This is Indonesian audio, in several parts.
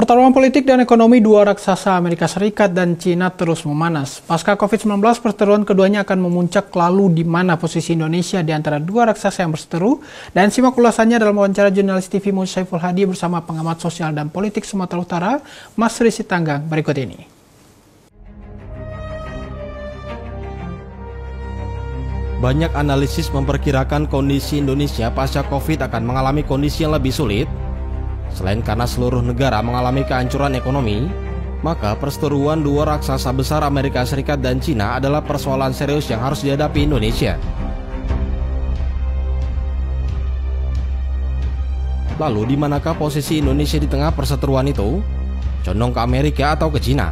Pertarungan politik dan ekonomi dua raksasa Amerika Serikat dan Cina terus memanas. Pasca COVID-19, perseteruan keduanya akan memuncak, lalu di mana posisi Indonesia di antara dua raksasa yang berseteru? Dan simak ulasannya dalam wawancara jurnalis TV Muhammad Saiful Hadi bersama pengamat sosial dan politik Sumatera Utara, Mas Risi Tanggang, berikut ini. Banyak analisis memperkirakan kondisi Indonesia pasca COVID akan mengalami kondisi yang lebih sulit. Selain karena seluruh negara mengalami kehancuran ekonomi, maka perseteruan dua raksasa besar Amerika Serikat dan Cina adalah persoalan serius yang harus dihadapi Indonesia. Lalu di manakah posisi Indonesia di tengah perseteruan itu? Condong ke Amerika atau ke Cina?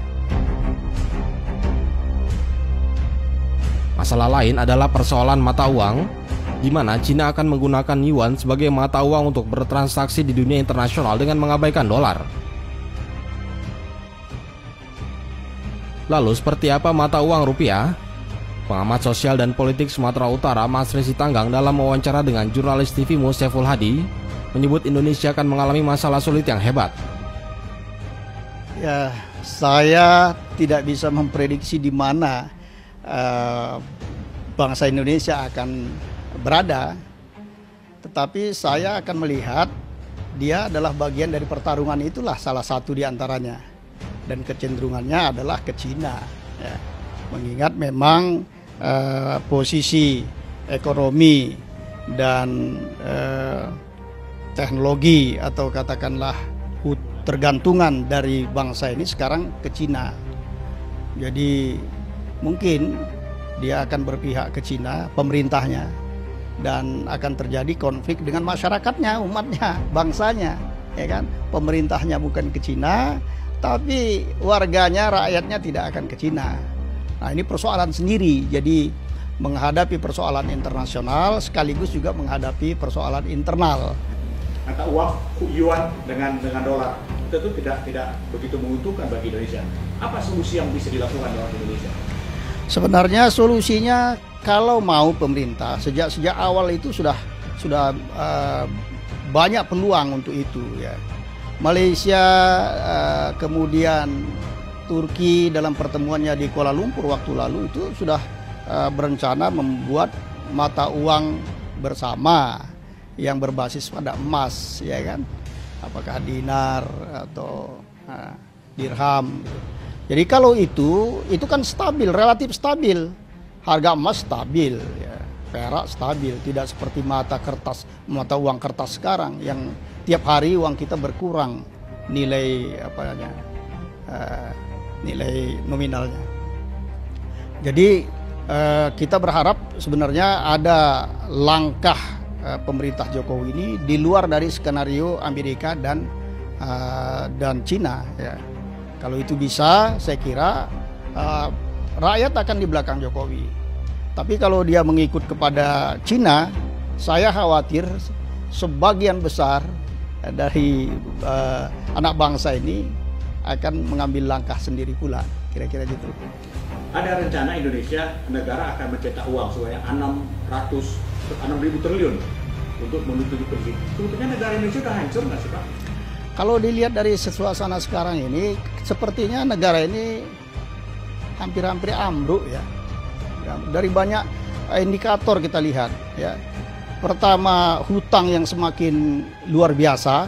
Masalah lain adalah persoalan mata uang, di mana Cina akan menggunakan yuan sebagai mata uang untuk bertransaksi di dunia internasional dengan mengabaikan dolar. Lalu seperti apa mata uang rupiah? Pengamat sosial dan politik Sumatera Utara Mas Risi Tanggang dalam wawancara dengan jurnalis TV Muhammad Saiful Hadi menyebut Indonesia akan mengalami masalah sulit yang hebat. Ya, saya tidak bisa memprediksi di mana bangsa Indonesia akan berada, tetapi saya akan melihat dia adalah bagian dari pertarungan, itulah salah satu di antaranya, dan kecenderungannya adalah ke Cina, ya. Mengingat memang posisi ekonomi dan teknologi atau katakanlah tergantungan dari bangsa ini sekarang ke Cina. Jadi mungkin dia akan berpihak ke Cina, pemerintahnya, dan akan terjadi konflik dengan masyarakatnya, umatnya, bangsanya, ya kan? Pemerintahnya bukan ke Cina, tapi warganya, rakyatnya tidak akan ke Cina. Nah, ini persoalan sendiri. Jadi menghadapi persoalan internasional sekaligus juga menghadapi persoalan internal. Mata uang yuan dengan dolar itu tidak begitu menguntungkan bagi Indonesia. Apa solusi yang bisa dilakukan oleh Indonesia? Sebenarnya solusinya, kalau mau pemerintah sejak awal itu sudah banyak peluang untuk itu, ya. Malaysia, kemudian Turki dalam pertemuannya di Kuala Lumpur waktu lalu itu sudah berencana membuat mata uang bersama yang berbasis pada emas, ya kan? Apakah dinar atau dirham gitu. Jadi kalau itu kan stabil, relatif stabil. Harga emas stabil, ya. Perak stabil, tidak seperti mata uang kertas sekarang yang tiap hari uang kita berkurang nilai nilai nominalnya. Jadi kita berharap sebenarnya ada langkah pemerintah Jokowi ini di luar dari skenario Amerika dan Cina, ya. Kalau itu bisa, saya kira rakyat akan di belakang Jokowi. Tapi kalau dia mengikut kepada Cina, saya khawatir sebagian besar dari anak bangsa ini akan mengambil langkah sendiri pula, kira-kira gitu. Ada rencana Indonesia, negara akan mencetak uang sebanyak 6.000 triliun untuk menutupi kondisi. Sebetulnya negara Indonesia sudah hancur nggak sih, Pak? Kalau dilihat dari suasana sekarang ini, sepertinya negara ini hampir-hampir ambruk, ya. Dari banyak indikator kita lihat, ya. Pertama, hutang yang semakin luar biasa,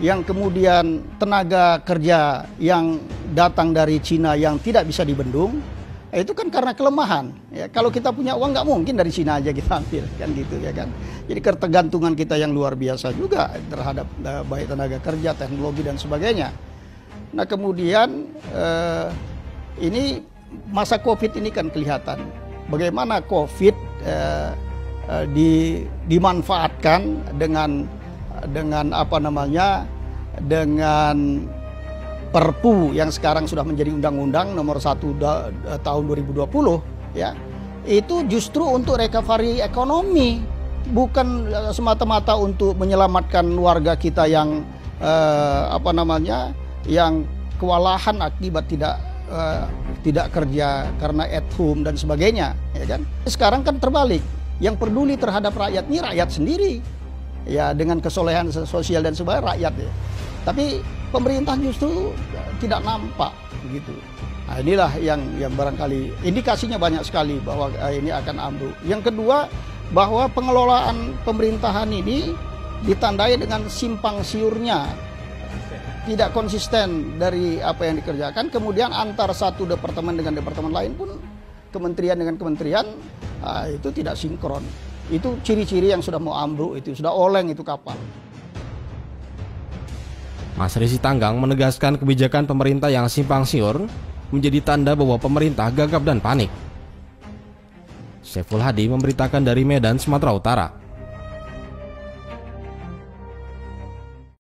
yang kemudian tenaga kerja yang datang dari Cina yang tidak bisa dibendung, itu kan karena kelemahan, ya. Kalau kita punya uang nggak mungkin dari Cina aja kita ambil, kan gitu, ya kan. Jadi ketergantungan kita yang luar biasa juga terhadap baik tenaga kerja, teknologi dan sebagainya. Nah kemudian ini masa COVID ini kan kelihatan bagaimana COVID dimanfaatkan dengan dengan Perpu yang sekarang sudah menjadi Undang-Undang Nomor 1 tahun 2020, ya. Itu justru untuk recovery ekonomi, bukan semata-mata untuk menyelamatkan warga kita yang yang kewalahan akibat tidak kerja karena at home dan sebagainya, ya kan. Sekarang kan terbalik, yang peduli terhadap rakyat ini rakyat sendiri, ya, dengan kesolehan sosial dan sebagainya rakyat, ya. Tapi pemerintah justru tidak nampak begitu. Nah, inilah yang barangkali indikasinya banyak sekali bahwa ini akan ambruk. Yang kedua, bahwa pengelolaan pemerintahan ini ditandai dengan simpang siurnya, tidak konsisten dari apa yang dikerjakan. Kemudian antar satu departemen dengan departemen lain pun, kementerian dengan kementerian, itu tidak sinkron. Itu ciri-ciri yang sudah mau ambruk, itu sudah oleng itu kapal. Mas Rizky Tanggang menegaskan kebijakan pemerintah yang simpang siur menjadi tanda bahwa pemerintah gagap dan panik. Saiful Hadi memberitakan dari Medan, Sumatera Utara.